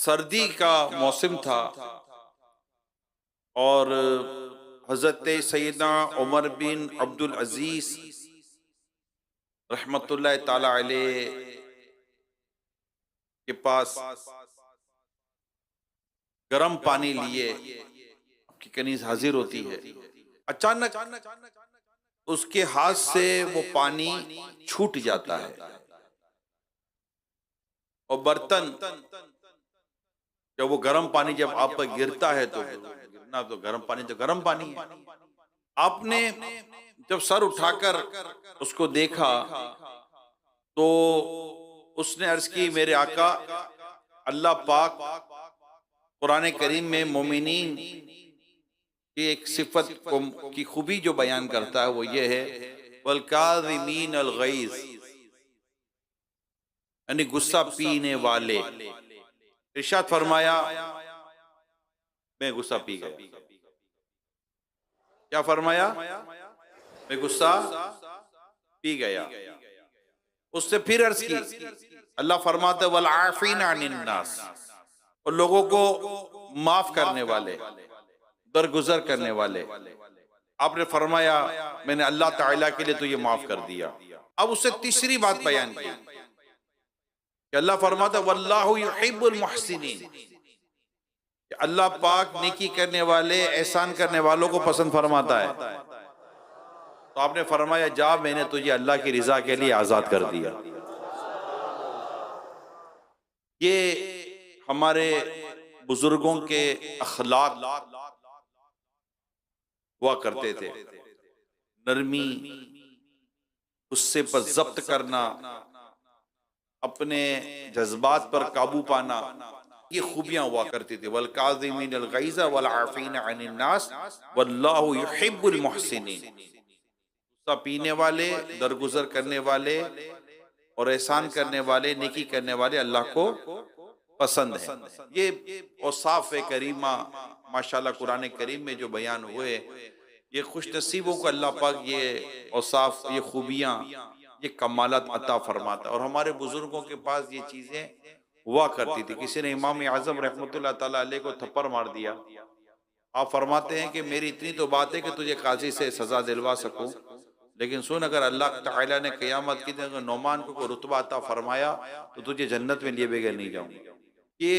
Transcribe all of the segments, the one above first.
सर्दी का मौसम था और हजरत सैयदना उमर बिन अब्दुल अजीज रहमतुल्लाह ताला अलैह के पास गर्म पानी लिए आपकी कनीज हाजिर होती है। अचानक उसके हाथ से वो पानी छूट जाता है और बर्तन, जब वो गर्म पानी जब आप पर गिरता है तो गिरना तो गर्म पानी है। आपने जब सर उठाकर उसको देखा तो उसने अर्ज की, मेरे आका, अल्लाह पाक कुरान करीम में मोमिनीन की एक सिफत की खूबी जो बयान करता है वो ये है, वल काज़िमीन अल गैज़, यानी गुस्सा पीने वाले। इरशाद फरमाया, मैं गुस्सा पी गया। क्या फरमाया? मैं गुस्सा पी गया। उससे फिर अर्ज की, अल्लाह फरमाता वल आफीना अनिन नास, और लोगों को माफ करने वाले, दरगुजर करने वाले। आपने फरमाया मैंने अल्लाह ताला के लिए तो ये माफ कर दिया। अब उससे तीसरी बात बयान की कि अल्लाह फरमाता वल्लाहु युहिब्बुल मुहसिनीन, अल्लाह पाक नेकी करने वाले, एहसान करने वालों को पसंद फरमाता है। तो आपने फरमाया जा, मैंने तुझे अल्लाह की रिजा के लिए आजाद कर दिया। ये हमारे बुजुर्गों के अखलाक हुआ करते थे, नरमी, गुस्से पर जब्त करना, अपने जज्बात पर काबू पाना, ये खूबियां हुआ करती थी। वल काज़िमीन अल गैज़ वल आफीना अनिन नास वल्लाहु युहिब्बुल मुहसिनीन, गुस्सा पीने वाले, दरगुजर करने वाले और एहसान करने वाले, नेकी करने वाले अल्लाह को पसंद है। ये औसाफ करीमा माशाल्लाह कुरान करीम में जो बयान हुए, ये खुश नसीबों को अल्लाह पाक ये औसाफ, ये खूबियाँ, ये कमालत अता फरमाता। और हमारे बुजुर्गों के पास ये चीज़ें हुआ करती थी। किसी ने इमाम आज़म रहमतुल्लाह ताला अलैह को थप्पड़ मार दिया। आप फरमाते हैं कि मेरी इतनी तो बात है कि तुझे काजी से सजा दिलवा सकूं, लेकिन सुन, अगर अल्लाह ताला ने क़यामत के दिन नौमान को रुतबा अता फरमाया तो तुझे जन्नत में लिए बगैर नहीं जाऊंगा। ये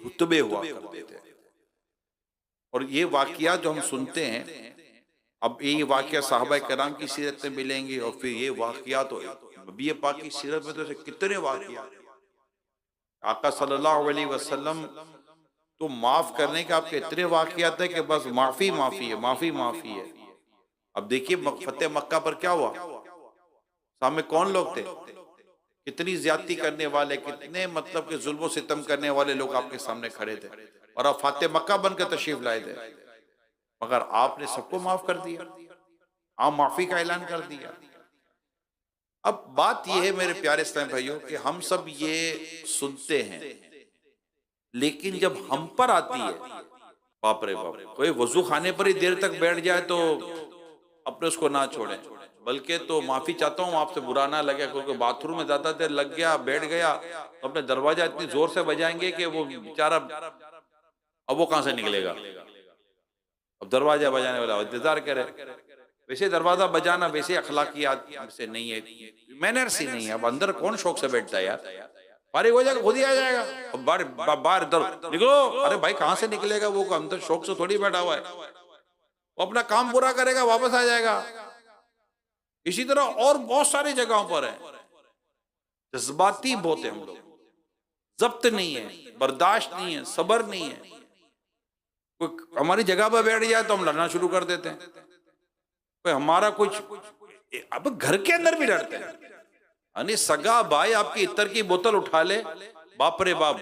रुतबे हुआ करते थे। और ये वाकया जो हम सुनते हैं, अब ये वाकया साहबा कराम की सीरत में मिलेंगे और फिर ये वाकया तो नबी पाक की सीरत में तो ऐसे कितने वाकया। आका सल्लल्लाहु अलैहि वसल्लम तो माफ करने के आपके इतने वाकयात है कि बस माफी माफी है, माफी माफी है। अब देखिए फतेह मक्का पर क्या हुआ, सामने कौन लोग थे, कितनी ज्यादती करने वाले, कितने मतलब के जुल्म सितम करने वाले लोग आपके सामने खड़े थे, और आप फातेह मक्का बनकर तशरीफ लाए थे, मगर आपने सबको माफ कर दिया, आप माफी का ऐलान कर दिया। अब बात यह है मेरे प्यारे इस्लामी भाइयों कि हम सब ये सुनते हैं, लेकिन जब हम पर आती है, बाप रे बाप, कोई वजू खाने पर ही देर तक बैठ जाए तो अपने उसको ना छोड़ें, बल्कि तो माफी चाहता हूँ आपसे, बुरा ना लगे, क्योंकि बाथरूम में ज्यादा देर लग गया, बैठ गया तो अपने दरवाजा इतनी जोर से बजाएंगे कि वो बेचारा अब वो कहां से निकलेगा। अब दरवाजा बजाने वाला इंतजार करे। वैसे दरवाजा बजाना वैसे अखलाकियात से नहीं है, मैनर्स ही नहीं है। अब अंदर कौन शौक से बैठता है यार, फारिग हो जाएगा खुद ही आ जाएगा, अब बाहर निकलो, अरे भाई कहां से निकलेगा, वो अंदर शौक से थोड़ी बैठा हुआ है, वो अपना काम पूरा करेगा वापस आ जाएगा। इसी तरह और बहुत सारी जगहों पर है, जज्बाती बहुत है हम लोग, जब्त नहीं है, बर्दाश्त नहीं है, सब्र नहीं है। कोई हमारी जगह पर बैठ जाए तो हम लड़ना शुरू कर देते हैं, कोई हमारा कुछ, अब घर के अंदर भी लड़ते हैं। यानी सगा भाई आपकी इत्र की बोतल उठा ले, बाप रे बाप,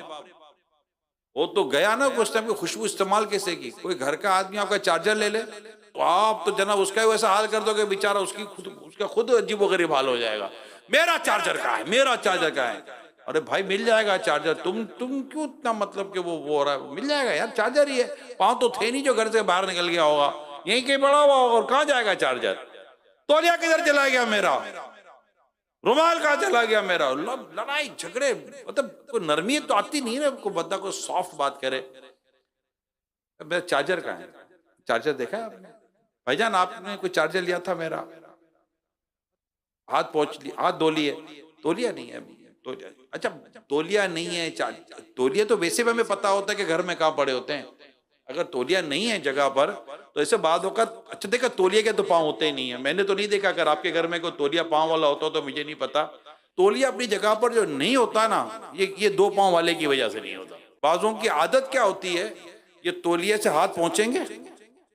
वो तो गया ना उस टाइम की खुशबू इस्तेमाल कैसे की। कोई घर का आदमी आपका चार्जर ले ले तो आप तो जनाब उसका वैसा हाल कर दोगे, बेचारा उसका खुद अजीबोगरीब हाल हो जाएगा। मेरा चार्जर कहाँ है, मेरा चार्जर कहाँ है। अरे भाई मिल जाएगा चार्जर, तुम क्यों इतना मतलब कि वो हो रहा है, मिल जाएगा यार, चार्जर ही है, पाँव तो थे नहीं जो घर से बाहर निकल गया होगा, यहीं कहीं पड़ा हुआ होगा, और कहाँ जाएगा चार्जर, तौलिया किधर चला गया मेरा, रुमाल कहाँ चला गया मेरा, लड़ाई झगड़े, मतलब कोई नरमी तो आती नहीं है को बंदा को सॉफ्ट बात करे। मेरा चार्जर कहाँ है, चार्जर देखा है आपने भाईजान, आपने कोई चार्जर लिया था मेरा, हाथ पहुंच लिया, हाथ धो लिए, तौलिया नहीं है तो, अच्छा तौलिया नहीं है, तौलिया तो वैसे भी हमें पता होता है कि घर में कहाँ पड़े होते हैं, अगर तौलिया नहीं है जगह पर तो ऐसे बाद होगा। अच्छा देखा तौलिया के तो पाँव होते ही नहीं है, मैंने तो नहीं देखा, अगर आपके घर में कोई तौलिया पाँव वाला होता तो मुझे नहीं पता। तौलिया अपनी जगह पर जो नहीं होता ना, ये 2 पाँव वाले की वजह से नहीं होता। बाजों की आदत क्या होती है, ये तौलिया से हाथ पहुंचेंगे,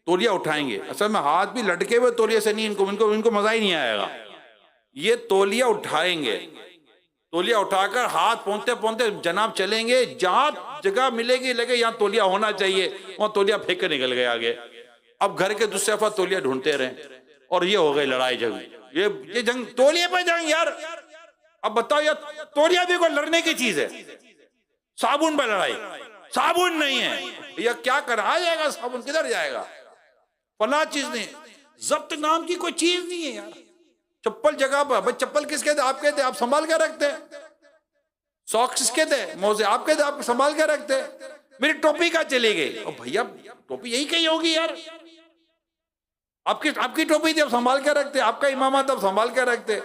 तौलिया उठाएंगे, असल में हाथ भी लटके हुए तौलिया से नहीं, इनको मजा ही नहीं आएगा। ये तौलिया उठाएंगे, तौलिया उठाकर हाथ पहुंचते पहुंचते जनाब चलेंगे, जहां जगह मिलेगी लगे यहाँ तौलिया होना चाहिए, वहां तौलिया फेंक के निकल गए आगे। अब घर के दूसरे तरफ तौलिया ढूंढते रहे और ये हो गई लड़ाई झगड़ी, ये जंग तौलिया पे जंग यार। अब बताओ यार, तौलिया भी कोई लड़ने की चीज है, साबुन पे लड़ाई, साबुन नहीं है, यह क्या कर आ जाएगा, साबुन किधर जाएगा, फला चीज नहीं, जब्त नाम की कोई चीज नहीं है यार। चप्पल जगह पर, भाई चप्पल किसके थे, आपके थे, आप संभाल के रखते, सॉक्स किसके थे, मोजे आपके थे, आप संभाल के रखते, मेरी टोपी कहाँ चली गई, और भैया टोपी यही कहीं होगी यार, आपकी टोपी थी आप संभाल के रखते, आपका इमामा था आप संभाल के रखते।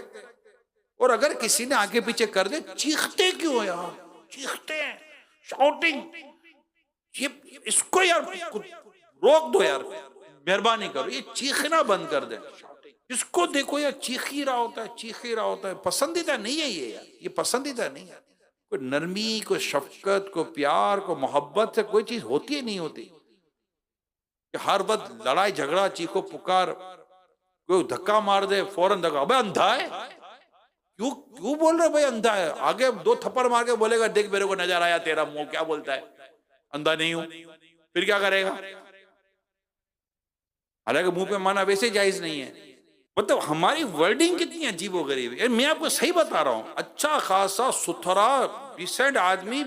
और अगर किसी ने आगे पीछे कर दे, चीखते क्यों यार, चीखते हैं, शाउटिंग, ये इसको यार रोक दो यार, मेहरबानी करो, ये चीखना बंद कर दे। इसको देखो यार, चीख ही रहा होता है, चीख ही रहा होता है, पसंदीदा नहीं है ये यार, ये पसंदीदा नहीं है। कोई नरमी, कोई शफकत, कोई प्यार, कोई मोहब्बत से कोई चीज होती है नहीं होती। हर वक्त लड़ाई झगड़ा, चीखो पुकार, कोई धक्का मार दे फौरन धक्का, अबे अंधा है, क्यों बोल रहे भाई अंधा है, आगे 2 थप्पड़ मार के बोलेगा देख मेरे को नजर आया तेरा मुंह, क्या बोलता है, अंधा नहीं हूं, फिर क्या करेगा, हालांकि मुंह पे माना वैसे जायज नहीं है। मतलब हमारी वर्डिंग कितनी अजीबोगरीब है। मैं आपको सही बता रहा हूं, अच्छा खासा सुथरा डिसेंट आदमी,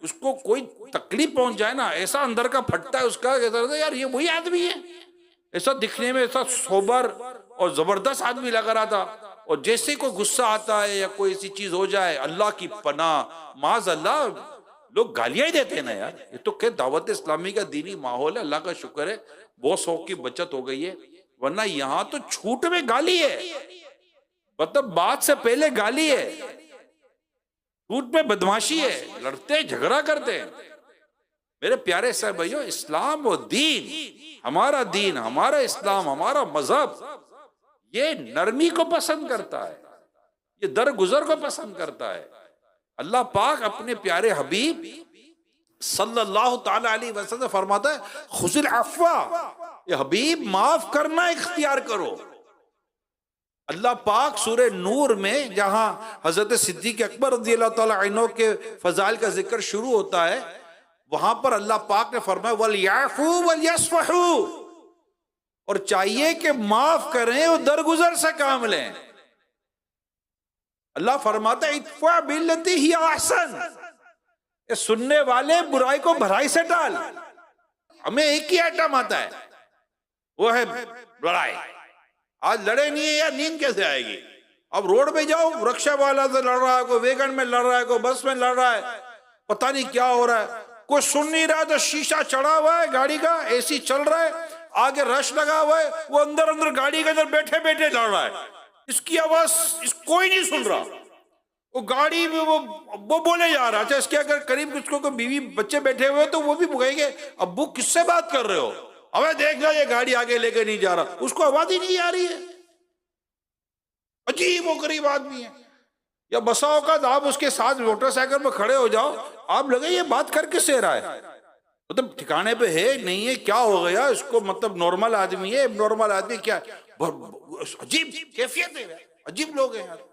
उसको कोई तकलीफ पहुंच जाए ना, ऐसा अंदर का फटता है उसका, यार ये वही आदमी है, ऐसा दिखने में ऐसा सोबर और जबरदस्त आदमी लग रहा था, और जैसे कोई गुस्सा आता है या कोई ऐसी चीज हो जाए, अल्लाह की पनाह, माज अल्लाह, लोग गालियां ही देते हैं ना यार। ये तो क्या दावत इस्लामी का दीनी माहौल है, अल्लाह का शुक्र है, बहुत सौ की बचत हो गई है, वरना यहां तो छूट में गाली है, मतलब बात से पहले गाली है, छूट में बदमाशी है, लड़ते झगड़ा करते हैं। मेरे प्यारे साहब भाइयों, इस्लाम और दीन, हमारा इस्लाम, हमारा मजहब, ये नरमी को पसंद करता है, ये दरगुजर को पसंद करता है। अल्लाह पाक अपने प्यारे हबीब सल्लल्लाहु ताला अलैहि वसल्लम फरमाता है, खुज़िल अफ़्वा, ये हबीब माफ करना इख्तियार करो। अल्लाह पाक सूरह नूर में जहां हजरत सिद्दीक अकबर रज़ियल्लाहु ताला अन्हु के फजाइल का जिक्र शुरू होता है, वहां पर अल्लाह पाक ने फरमाया वल याफू वल यस्फहू, और चाहिए कि माफ करें और दरगुजर से काम लें। अल्लाह फरमाता है इत्फा बिल्लती ही अहसन, सुनने वाले बुराई को भलाई से टाल। हमें एक ही आइटम आता है, वो है लड़ाई। आज लड़े नहीं है यार, नींद कैसे आएगी। अब रोड पे जाओ, रिक्शा वाला से लड़ रहा है, कोई वैगन में लड़ रहा है, कोई बस में लड़ रहा है, पता नहीं क्या हो रहा है, कोई सुन नहीं रहा तो शीशा चढ़ा हुआ है गाड़ी का, एसी चल रहा है, आगे रश लगा हुआ है, वो अंदर गाड़ी के अंदर बैठे बैठे लड़ रहा है, इसकी आवाज कोई नहीं सुन रहा, वो गाड़ी में वो बोले जा रहा है। अच्छा, इसके अगर करीब उसको कोई बीवी बच्चे बैठे हुए तो वो भी कहेंगे अब्बू किससे बात कर रहे हो, अबे देख लो ये गाड़ी आगे लेके नहीं जा रहा, उसको आवाज ही नहीं आ रही है। अजीब वो गरीब आदमी है। या बसाओ का आप उसके साथ मोटरसाइकिल पर खड़े हो जाओ, आप लगे ये बात कर किससे रहा है, मतलब ठिकाने पे है नहीं है, क्या हो गया इसको, मतलब नॉर्मल आदमी है, नॉर्मल आदमी क्या, अजीब कैफियत है, अजीब लोग हैं यार।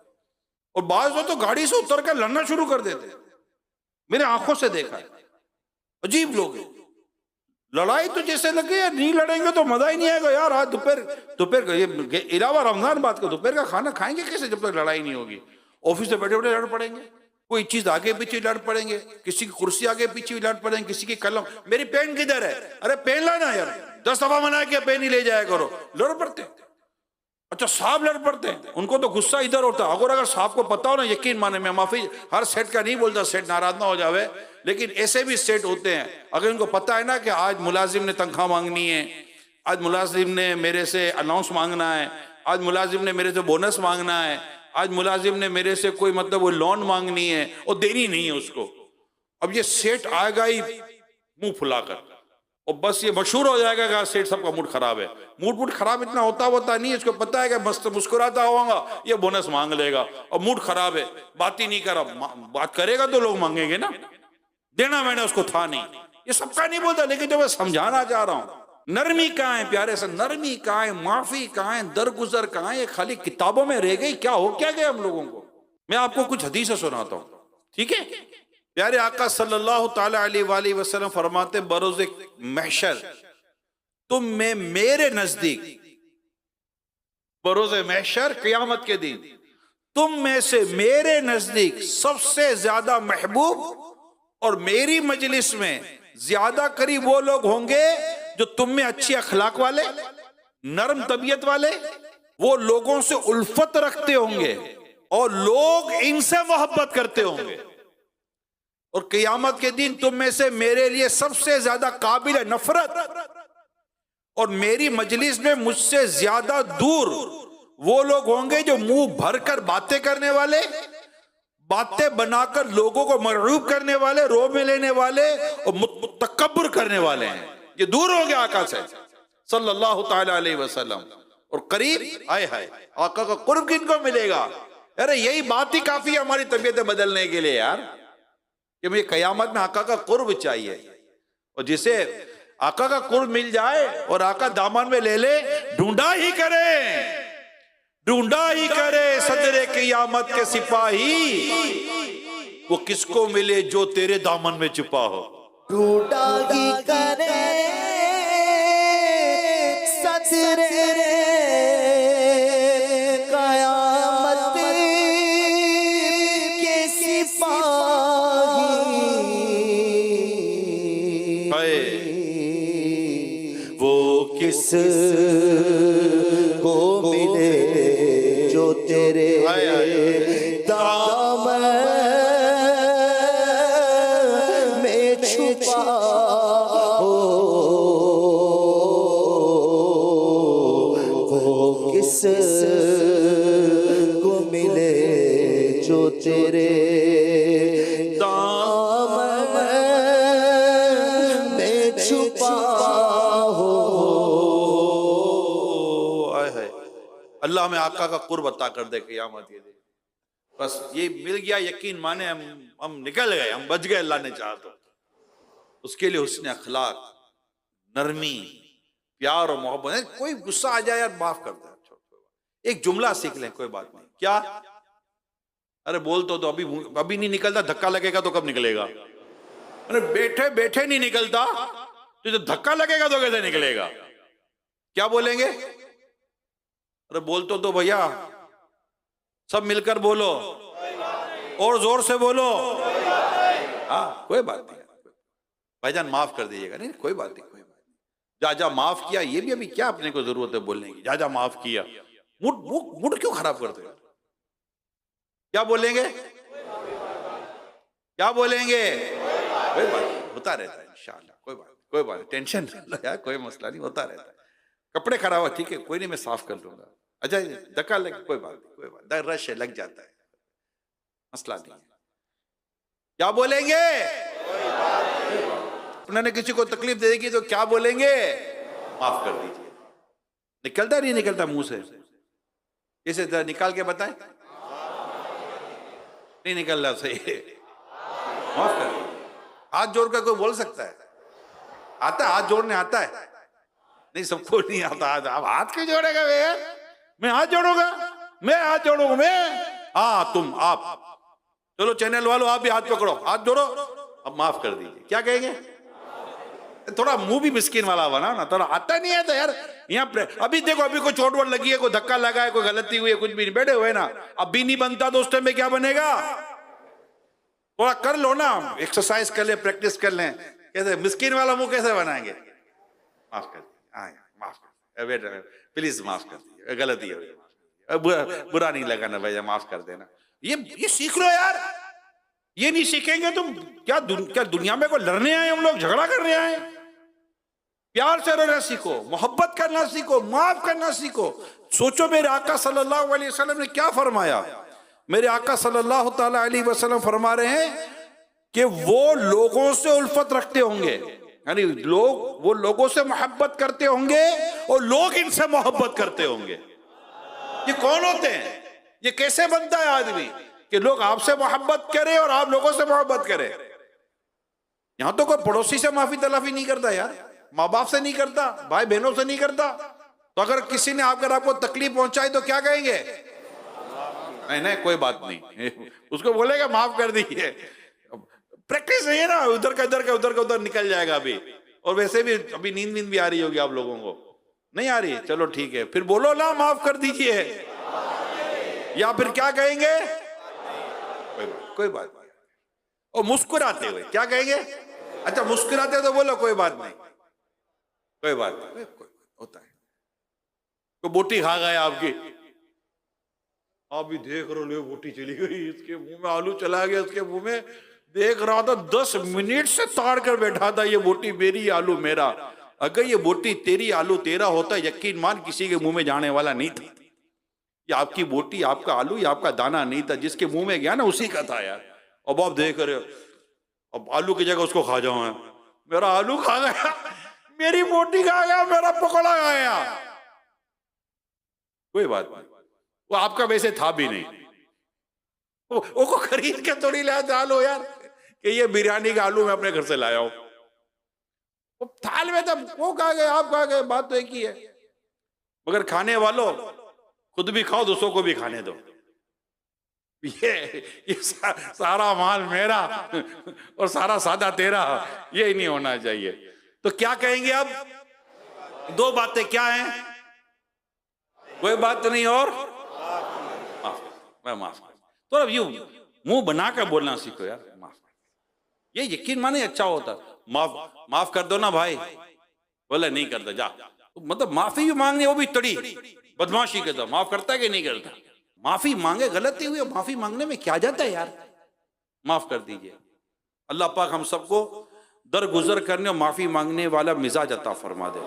और बाज तो गाड़ी से उतर कर लड़ना शुरू कर देते, मेरे आंखों से देखा है, अजीब लोग हैं। लड़ाई तो जैसे लगे यार नहीं लड़ेंगे तो मजा ही नहीं आएगा यार। आज दोपहर ये इलावा रमजान बात का दोपहर का खाना खाएंगे कैसे जब तक लड़ाई नहीं होगी। ऑफिस में बैठे बैठे लड़ पड़ेंगे, कोई चीज आगे पीछे लड़ पड़ेंगे, किसी की कुर्सी आगे पीछे लड़ पड़ेंगे, किसी की कलम, मेरी पेन किधर है, अरे पेन लाना यार, 10 दफा मना के पेन ही ले जाया करो, लड़ पड़ते। अच्छा साहब लड़ पड़ते हैं, उनको तो गुस्सा इधर होता है। अगर साहब को पता हो ना, यकीन माने, मैं माफी हर सेठ का नहीं बोलता, सेठ नाराज ना हो जावे, लेकिन ऐसे भी सेठ होते हैं, अगर इनको पता है ना कि आज मुलाजिम ने तनख्वाह मांगनी है, आज मुलाजिम ने मेरे से अनाउंस मांगना है, आज मुलाजिम ने मेरे से बोनस मांगना है, आज मुलाजिम ने मेरे से कोई मतलब वो लोन मांगनी है और देनी नहीं है उसको, अब ये सेठ आएगा ही मुंह फुलाकर और बस ये मशहूर हो जाएगा कि सेठ सबका मूड खराब है। मूड खराब इतना होता नहीं है, इसको पता है कि मस्त मुस्कुराता होगा ये बोनस मांग लेगा, और मूड खराब है, बात ही नहीं कर, बात करेगा तो लोग मांगेंगे ना, देना मैंने उसको था नहीं। ये सबका नहीं बोलता, लेकिन जो मैं समझाना चाह रहा हूं, नरमी कहाँ है प्यारे से, नरमी कहाँ है, माफी कहाँ है, दरगुजर कहाँ है, ये खाली किताबों में रह गई। क्या हो क्या गया हम लोगों को? मैं आपको कुछ हदीसें सुनाता हूं, ठीक है? प्यारे आका सल्लल्लाहु ताला अलैहि वसल्लम फरमाते, बरोज़े महशर तुम में मेरे नजदीक, बरोज़े महशर क़यामत के दिन तुम में से मेरे नजदीक सबसे ज्यादा महबूब और मेरी मजलिस में ज्यादा करीब वो लोग होंगे जो तुम में अच्छी अखलाक वाले, नरम तबीयत वाले, वो लोगों से उल्फत रखते होंगे और लोग इनसे मोहब्बत करते होंगे। और क़यामत के दिन तुम में से मेरे लिए सबसे ज्यादा काबिल नफरत और मेरी मजलिस में मुझसे ज्यादा दूर वो लोग होंगे जो मुंह भरकर बातें करने वाले, बातें बनाकर लोगों को मरऊब करने वाले, रोब में लेने वाले और मुतकब्बर करने वाले हैं। ये दूर हो गया आका से सल्लल्लाहु ताला अलैहि वसल्लम, और करीब आए हाय आका का कुर्ब किनको मिलेगा? अरे यही बात ही काफी है हमारी तबीयतें बदलने के लिए यार, कि मुझे क़यामत में आका का कुर्ब चाहिए। और जिसे आका का कुर्ब मिल जाए और आका दामन में ले ले, ढूंढा ही करे सदरे क़यामत के सिपाही, वो किसको मिले जो तेरे दामन में छुपा हो। ढूंढा ही करे सदरे क़यामत के सिपाही, वो किस को मिले जो तेरे दामन में छुपा हो, वो किस को मिले जो तेरे दामन में छुपा हो। अल्लाह में आका का कुर्ब अता कर दे क़यामत के दिन। बस ये मिल गया, यकीन माने हम निकल गए, हम बच गए अल्लाह ने चाहा तो। उसके लिए हुस्न अखलाक, नरमी, प्यार और मोहब्बत। कोई गुस्सा आ जाए यार माफ कर दे, एक जुमला सीख लें, कोई बात नहीं। क्या? अरे बोल तो अभी नहीं निकलता, धक्का लगेगा तो कब निकलेगा? अरे बैठे बैठे नहीं निकलता तो जब धक्का लगेगा तो कैसे निकलेगा? क्या बोलेंगे? अरे बोल तो भैया, सब मिलकर बोलो और जोर से बोलो। हाँ कोई बात नहीं भाईजान, माफ कर दीजिएगा। नहीं कोई बात नहीं, कोई बात नहीं। जा माफ किया, ये भी अभी क्या अपने को जरूरत है बोलने की? जा माफ किया, मूड क्यों खराब करते हो? क्या बोलेंगे? क्या बोलेंगे? कोई बात नहीं, होता रहता है इंशाल्लाह। कोई बात टेंशन यार, कोई मसला नहीं, होता रहता है। कपड़े खराब हुआ, ठीक है, कोई नहीं, मैं साफ कर लूंगा। अच्छा धक्का लगे, कोई बात नहीं, कोई बात, रश है, लग जाता है, मसला नहीं। क्या बोलेंगे? उन्होंने किसी को तकलीफ दे देगी तो क्या बोलेंगे? माफ कर दीजिए। निकलता नहीं निकलता मुंह से? इसे जरा निकाल के बताएं। नहीं निकल रहा सही, माफ कर दीजिए। हाथ जोड़कर कोई बोल सकता है? आता है हाथ जोड़ने? आता है? नहीं, सबको नहीं आता। अब हाथ क्यों जोड़ेगा भैया? मैं हाथ जोड़ूंगा, मैं हाथ जोड़ूंगा, मैं? हाँ तुम, आप चलो चैनल वालों, आप भी हाथ पकड़ो, हाथ जोड़ो। अब माफ कर दीजिए। क्या कहेंगे? थोड़ा मुंह भी मिस्किन वाला बनाओ ना, थोड़ा। आता नहीं है तो यार, यहाँ अभी देखो, अभी कोई चोट वोट लगी है, कोई धक्का लगा है, कोई गलती हुई है, कुछ भी नहीं, बैठे हुए ना। अब भी नहीं बनता तो उस टाइम में क्या बनेगा? थोड़ा कर लो ना, एक्सरसाइज कर ले, प्रैक्टिस कर लें। कैसे मिस्किन वाला मुंह कैसे बनाएंगे? माफ कर दीजिए, माफ कर, प्लीज माफ कर दीजिए, गलती है। बुरा नहीं लगा ना भैया, माफ कर देना। ये सीख लो यार। ये नहीं सीखेंगे तो क्या दुनिया में कोई लड़ने आए हम लोग, झगड़ा करने आए? प्यार से रहना सीखो, मोहब्बत करना सीखो, माफ करना सीखो। सोचो मेरे आका सल्लल्लाहु अलैहि वसल्लम ने क्या फरमाया। मेरे आका सल्लल्लाहु ताला अलैहि वसल्लम फरमा रहे हैं कि वो लोगों से उल्फत रखते होंगे, यानी वो लोगों से मोहब्बत करते होंगे और लोग इनसे मोहब्बत करते होंगे। ये कौन होते हैं? ये कैसे बनता है आदमी कि लोग आपसे मोहब्बत करें और आप लोगों से मोहब्बत करें? यहां तो कोई पड़ोसी से माफी तलाफी नहीं करता यार, माँ बाप से नहीं करता, भाई बहनों से नहीं करता। तो अगर किसी ने आपको तकलीफ पहुंचाई तो क्या कहेंगे? नहीं नहीं कोई बात नहीं, उसको बोलेगा माफ कर दीजिए। प्रैक्टिस नहीं है ना, उधर का उधर निकल जाएगा अभी। और वैसे भी अभी नींद भी आ रही होगी आप लोगों को, नहीं आ रही? चलो ठीक है, फिर बोलो ना माफ कर दीजिए। या फिर क्या कहेंगे? कोई बात नहीं। और मुस्कुराते हुए क्या कहेंगे? अच्छा मुस्कुराते तो बोलो कोई बात नहीं, कोई बात नहीं, होता है। तो बोटी खा गए आपकी, आप भी देख रहे हो, बोटी चली गई, इसके मुंह में आलू चला गया, इसके मुंह में। देख रहा था 10 मिनट से ताड़ कर बैठा था, ये बोटी मेरी आलू मेरा। अगर ये बोटी तेरी आलू तेरा होता, यकीन मान किसी के मुंह में जाने वाला नहीं था। ये आपकी बोटी, आपका आलू, ये आपका दाना नहीं था, जिसके मुंह में गया ना उसी का था यार। अब आप देख रहे हो, अब आलू की जगह उसको खा जाओ। मेरा आलू खा गया, मेरी बोटी खा गया, मेरा पकौड़ा गया। कोई बात नहीं, वो आपका वैसे था भी नहीं। वो को खरीद के थोड़ी लाया थाल हो यार कि ये बिरयानी का आलू मैं अपने घर से लाया हूं। वो थाल में था, वो खा गए, आप खा गए, बात तो एक ही है। मगर खाने वालों खुद भी खाओ, दूसरों को भी खाने दो। ये सारा माल मेरा और सारा सादा तेरा, ये नहीं होना चाहिए। तो क्या कहेंगे अब? दो बातें क्या हैं? कोई बात नहीं और माफ। तो अब यूं मुंह बनाकर बोलना सीखो यार, माफ। ये यकीन माने अच्छा होता। माफ कर दो ना भाई, बोले नहीं करता जा, मतलब माफी भी मांगनी, वो भी तड़ी बदमाशी के तो माफ करता है कि नहीं करता? माफी मांगे, गलती हुई, माफी मांगने में क्या जाता है यार, माफ कर दीजिए। अल्लाह पाक हम सबको दरगुजर करने और माफी मांगने वाला मिजाज अता फरमा दे।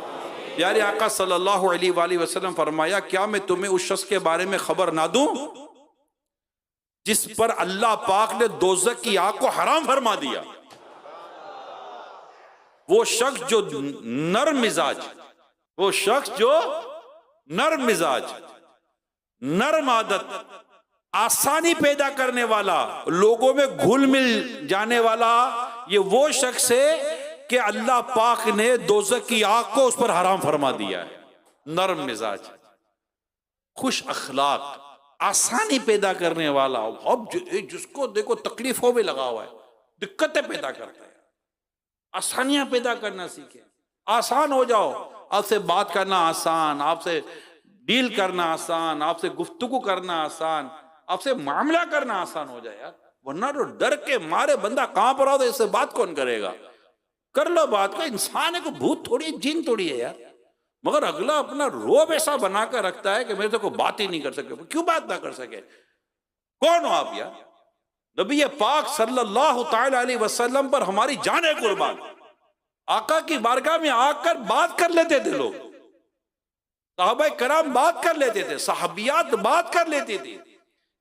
प्यारे आका सल्लल्लाहु अलैहि वसल्लम फरमाया, क्या मैं तुम्हें उस शख्स के बारे में खबर ना दूं जिस पर अल्लाह पाक ने दोज़ख की आग को हराम फरमा दिया? वो शख्स जो नर्म मिजाज, वो शख्स जो नर्म मिजाज, नर्म आदत, आसानी पैदा करने वाला, लोगों में घुल मिल जाने वाला, ये वो शख्स है कि अल्लाह पाक ने दोज़ख की आग को उस पर हराम फरमा दिया है। नर्म मिजाज, खुश अखलाक, आसानी पैदा करने वाला। अब जिसको देखो तकलीफों में लगा हुआ है, दिक्कतें पैदा करता है, आसानियां पैदा करना सीखे। आसान हो जाओ, आपसे बात करना आसान, आपसे डील करना आसान, आपसे गुफ्तगू करना आसान, आपसे मामला करना आसान हो जाए यार। वरना तो डर के मारे बंदा कहां पर आओ तो इससे बात कौन करेगा? कर लो बात को, इंसान है को भूत थोड़ी, जिन थोड़ी है यार। मगर अगला अपना रोब ऐसा बनाकर रखता है कि मेरे से कोई बात ही नहीं कर सके। क्यों बात ना कर सके? कौन हो आप यार? नबी पाक सल्लल्लाहु ताला अलैहि वसल्लम पर हमारी जान कुर्बान। आका की बारगाह में आकर बात कर लेते थे लोग, साहबा कराम बात कर लेते थे, साहबियात बात कर लेते थे।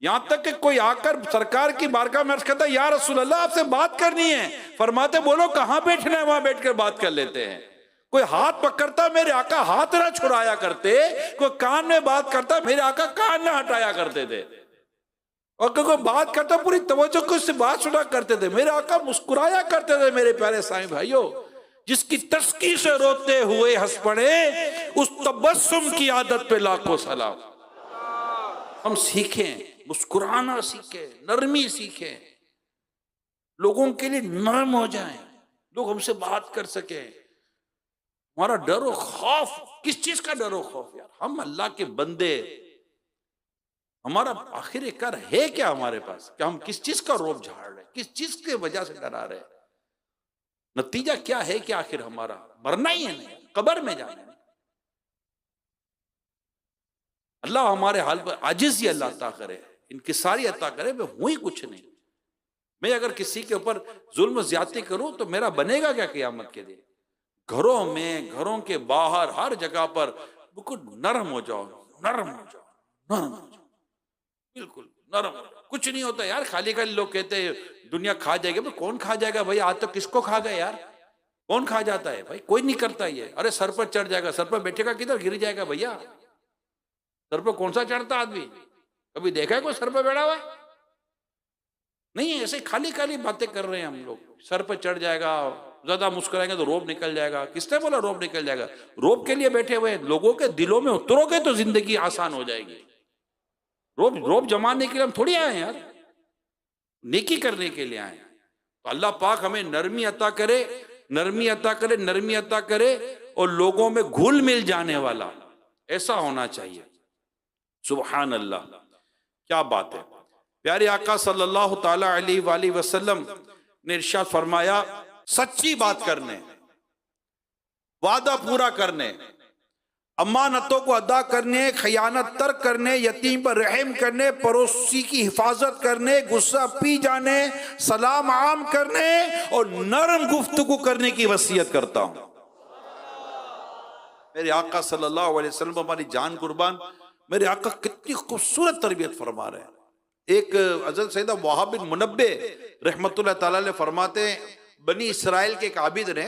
यहां तक कि कोई आकर सरकार की बारगाह में अर्ज करता, या रसूल अल्लाह आपसे बात करनी है। फरमाते बोलो कहां बैठना है, वहां बैठकर बात कर लेते हैं। कोई हाथ पकड़ता, मेरे आका हाथ ना छुड़ाया करते। कोई कान में बात करता, मेरे आका कान ना हटाया करते थे। और कोई बात करता, पूरी तवज्जो को उससे बात सुना करते थे। मेरे आका मुस्कुराया करते थे। मेरे प्यारे साईं भाइयों, जिसकी तस्की से रोते हुए हंस पड़े, उस तबस्सुम की आदत पे लाखों सलाम। हम सीखें, मुस्कुराना सीखें, नरमी सीखें, लोगों के लिए नरम हो जाएं, लोग हमसे बात कर सके। हमारा डर और खौफ, किस चीज का डर और खौफ यार? हम अल्लाह के बंदे, हमारा आखिरकार है क्या हमारे पास? क्या हम किस चीज का रोब झाड़ रहे, किस चीज की वजह से डरा रहे? नतीजा क्या है कि आखिर हमारा मरना ही है, नहीं कब्र में जाना है। अल्लाह हमारे हाल पर आजिज़ी अल्लाह अता करे, इनकिसारी अता करे। मैं हूं ही कुछ नहीं। मैं अगर किसी के ऊपर जुल्म ज्यादती करूं तो मेरा बनेगा क्या क़यामत के दिन? घरों में, घरों के बाहर, हर जगह पर बिल्कुल नरम हो जाओ, नरम हो जाओ, नरम हो जाओ, बिल्कुल नरम हो जाओ। कुछ नहीं होता यार। खाली खाली लोग कहते हैं दुनिया खा जाएगी। भाई कौन खा जाएगा भाई? आज तो किसको खा गए यार? कौन खा जाता है भाई? कोई नहीं करता ये। अरे सर पर चढ़ जाएगा, सर पर बैठेगा किधर? गिर जाएगा भैया। सर पर कौन सा चढ़ता आदमी? कभी देखा है कोई सर पर बैठा हुआ? नहीं, ऐसे खाली खाली बातें कर रहे हैं हम लोग। सर पर चढ़ जाएगा, ज्यादा मुस्कुराएंगे तो रोब निकल जाएगा। किसने बोला रोब निकल जाएगा? रोब के लिए बैठे हुए हैं। लोगों के दिलों में उतरोगे तो जिंदगी आसान हो जाएगी। रोब रोब जमाने के लिए हम थोड़ी आए हैं यार, नेकी करने के लिए आए। तो अल्लाह पाक हमें नरमी अता करे, नरमी अता करे, नरमी अता करे, और लोगों में घुल मिल जाने वाला ऐसा होना चाहिए। सुभान अल्लाह, क्या बात है। प्यारे आका सल्लल्लाहु ताला अलैहि वसल्लम ने इरशाद फरमाया, सच्ची बात करने, वादा पूरा करने, अमानतों को अदा करने, खयानत तर्क करने, यतीम पर रहम करने, पड़ोसी की हिफाजत करने, गुस्सा पी जाने, सलाम आम करने और नरम गुफ्तगू करने की वसीयत करता हूं। मेरे आका सल्लल्लाहु अलैहि वसल्लम, हमारी जान कुर्बान, मेरे आका कितनी खूबसूरत तरबियत फरमा रहे हैं। एक हज़रत सैयद वहाब बिन मुनब्बे रहमतुल्लाह ताला अलैह फरमाते हैं, बनी इसराइल के एक आबिद ने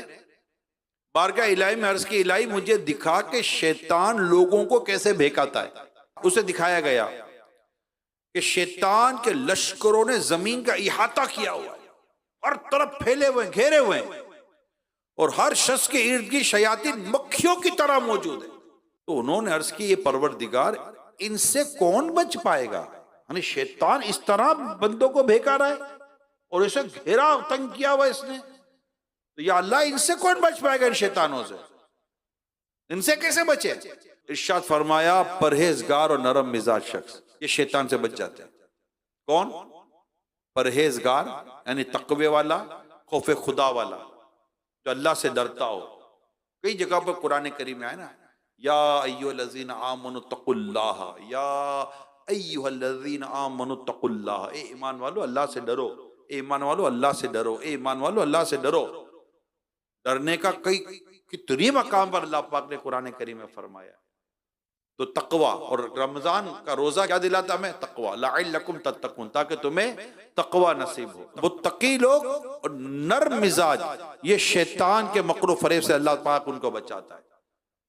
बारगाह इलाही में अर्ज की, इलाही मुझे दिखा कि शैतान लोगों को कैसे बहकाता है। उसे दिखाया गया कि शैतान के लश्करों ने जमीन का इहाता किया हुआ है, हर तरफ फैले हुए, घेरे हुए हैं, और हर शख्स के इर्द गिर्द शयातीन मक्खियों की तरह मौजूद है। तो उन्होंने अर्ज की, ये परवरदिगार, इनसे कौन बच पाएगा? यानी शैतान इस तरह बंदों को बहका रहा है और इसे घेरा तंग किया हुआ इसने, तो या अल्लाह इनसे कौन बच पाएगा? इन शैतानों से इनसे कैसे बचे? इरशाद फरमाया, परहेजगार और नरम मिजाज शख्स ये शैतान से बच जाते हैं। कौन? परहेजगार यानी तकवे वाला, खौफ खुदा वाला, जो अल्लाह से डरता हो। कई जगह पर कुरान करीम में आया ना, या अय्युहल्लज़ीना आमनु तक़ुल्लाह, या अय्युहल्लज़ीना आमनु तक़ुल्लाह, ए ईमान वालो अल्लाह से डरो, ए ईमान वालो अल्लाह से डरो, ए ईमान वालो अल्लाह से डरो। डरने का कई कितनी मकाम पर अल्लाह पाक ने कुरान करीम में फरमाया। तो तकवा, और रमजान का रोजा क्या दिलाता हमें? तकवा, लअल्लकुम तत्तकून, ताकि तुम्हें तकवा नसीब हो। मुत्तकी लोग और नर्म मिजाज, ये शैतान के मकरू फरेब से अल्लाह पाक उनको बचाता है।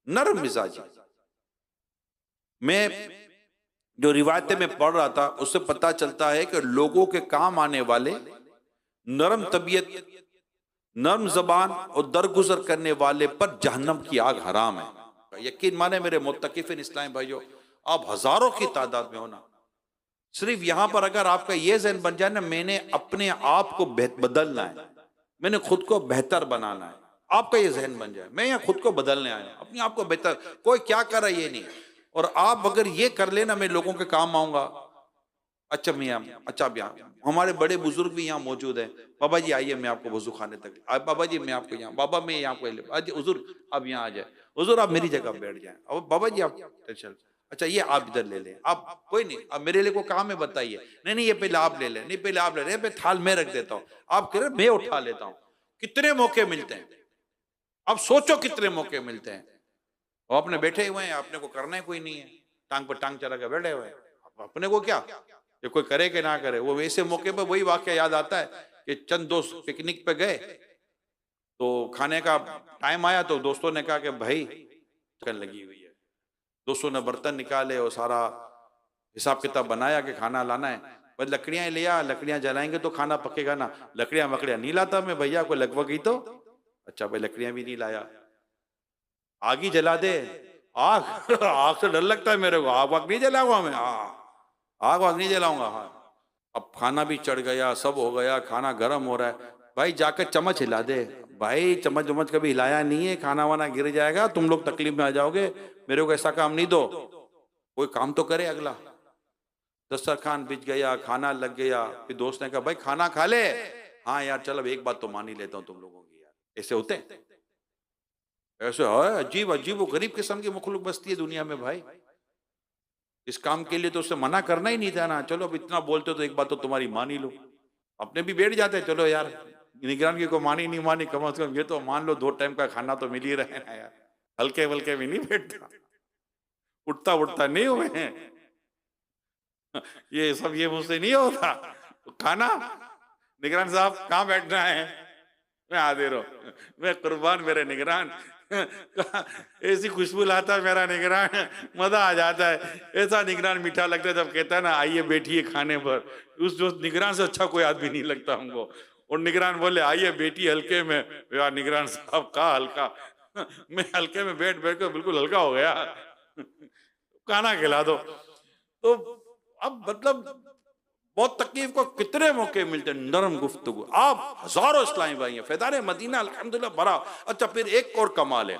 नर्म मिजाजी। मैं जो रिवायतें में पढ़ रहा था उससे पता चलता है कि लोगों के काम आने वाले, नरम तबीयत, नर्म जबान और दरगुजर करने वाले पर जहन्नम की आग हराम है। यकीन माने मेरे मुत्तकिफिन इस्लामी भाइयों, आप हजारों की तादाद में होना, सिर्फ यहां पर अगर आपका यह ज़हन बन जाए ना, मैंने अपने आप को बदलना है, मैंने खुद को बेहतर बनाना है, आपका ये जहन बन जाए, मैं यहाँ खुद को बदलने आया हूं, अपने आप को बेहतर, कोई क्या कर रहा है ये नहीं, और आप अगर ये कर लेना, मैं लोगों के काम आऊंगा। अच्छा मियाँ, अच्छा भैया, हमारे बड़े बुजुर्ग भी यहाँ मौजूद हैं। बाबा जी आइए, मैं आपको वजू खाने तक, बाबा जी मैं आपको यहाँ, बाबा मैं यहाँ को, हुजूर आप यहाँ आ जाए, हुजूर आप मेरी जगह बैठ जाएं, अब बाबा जी आप टेंशन, अच्छा ये आप इधर ले लें, आप कोई नहीं, अब मेरे लिए कोई काम है बताइए, नहीं ये पहले आप ले लें, नहीं पहले आप ले लें, मैं थाल में रख देता हूँ, आप कह रहे मैं उठा लेता हूँ। कितने मौके मिलते हैं, अब सोचो कितने मौके मिलते हैं। वो अपने बैठे हुए हैं, अपने को करना है कोई नहीं है, टांग पर टांग चला के बैठे हुए हैं, अपने को क्या, ये कोई करे कि ना करे। वो वैसे मौके पर वही वाकया याद आता है कि चंद दोस्त पिकनिक पे गए, तो खाने का टाइम आया तो दोस्तों ने कहा कि भाई चिकन लगी हुई है, दोस्तों ने बर्तन निकाले और सारा हिसाब किताब बनाया कि खाना लाना है, बस लकड़ियां लिया, लकड़ियां जलाएंगे तो खाना पकेगा ना, लकड़ियां वकड़ियां नहीं लाता मैं भैया, कोई लगभग ही तो, अच्छा भाई लकड़ियां भी नहीं लाया, आग ही जला दे, आग आग से डर लगता है मेरे को, आग वाग नहीं जलाऊंगा मैं, आग वाग नहीं जलाऊंगा। हाँ, अब खाना भी चढ़ गया, सब हो गया, खाना गर्म हो रहा है, भाई जाकर चम्मच हिला दे, भाई चम्मच वम्मच कभी हिलाया नहीं है, खाना वाना गिर जाएगा, तुम लोग तकलीफ में आ जाओगे, मेरे को ऐसा काम नहीं दो, कोई काम तो करे अगला। दस्तरखान बिछ गया, खाना लग गया, फिर दोस्त ने कहा भाई खाना खा ले, हाँ यार चलो एक बात तो मान ही लेता हूँ तुम लोगों की, यार ऐसे होते हैं, ऐसे है, अजीब अजीब वो गरीब किस्म की मखलूक बसती है दुनिया में भाई, इस काम के लिए तो उससे मना करना ही नहीं था ना। चलो अब इतना बोलते हो तो एक बात तो तुम्हारी मान ही लो। अपने भी बैठ जाते, चलो यार निगरानी को मानी नहीं मानी, कम से कम ये तो मान लो 2 टाइम का खाना तो मिल ही रहे ना यार। हल्के वल्के भी नहीं बैठता, उठता उठता नहीं हुए हैं ये सब, ये मुझसे नहीं होता। तो खाना, निगरान साहब कहाँ बैठना है, मैं हाजिर हूं, मैं कुर्बान मेरे निगरान ऐसी खुशबू लाता है मेरा निगरान, मजा आ जाता है। ऐसा निगरान मीठा लगता है जब कहता है ना आइए बैठिए खाने पर। उस जो निगरान से अच्छा कोई आदमी नहीं लगता हमको। और निगरान बोले आइए बैठिए हल्के में, यार निगरान साहब का हल्का, मैं हल्के में बैठ बैठ कर बिल्कुल हल्का हो गया, खाना खिला दो। तो अब मतलब बहुत तकलीफ को कितने मौके मिलते हैं, नरम गुफ्तगू। आप हजारों इस्लामी भाई हैं, फैदान मदीना अल्हम्दुलिल्लाह बड़ा अच्छा। फिर एक और कमाल है,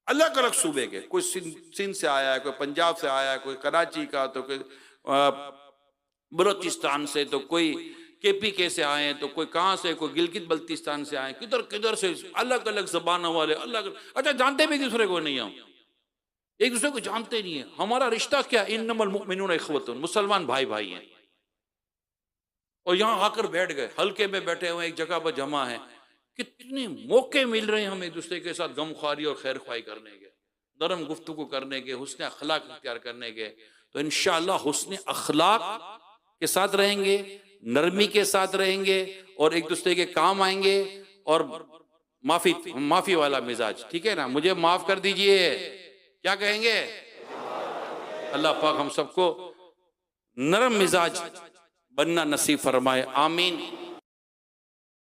अलग अलग सूबे के, कोई सिंध से आया है, कोई पंजाब से आया है, कोई कराची का, तो कोई बलोचिस्तान से, तो कोई KPK से आए हैं, तो कोई कहाँ से, कोई गिलगित बल्तिस्तान से आए, किधर किधर से, अलग अलग जबानों वाले, अलग। अच्छा जानते भी एक दूसरे को नहीं हम, एक दूसरे को जानते नहीं है। हमारा रिश्ता क्या, इन्नमल मुमिनून इख्वतुन, मुसलमान भाई भाई हैं। और यहाँ आकर बैठ गए, हल्के में बैठे हुए एक जगह पर जमा है। कितने मौके मिल रहे हैं हमें एक दूसरे के साथ गमख्वारी और खैर ख्वाही करने के, नरम गुफ्तगू करने के, हुस्न अखलाक इख्तियार करने के। तो इंशाअल्लाह हुस्न अखलाक के साथ रहेंगे, नरमी के साथ रहेंगे और एक दूसरे के काम आएंगे। और माफी वाला मिजाज, ठीक है ना, मुझे माफ कर दीजिए, क्या कहेंगे? अल्लाह पाक हम सबको नरम मिजाज बनना नसीब फरमाए, आमीन।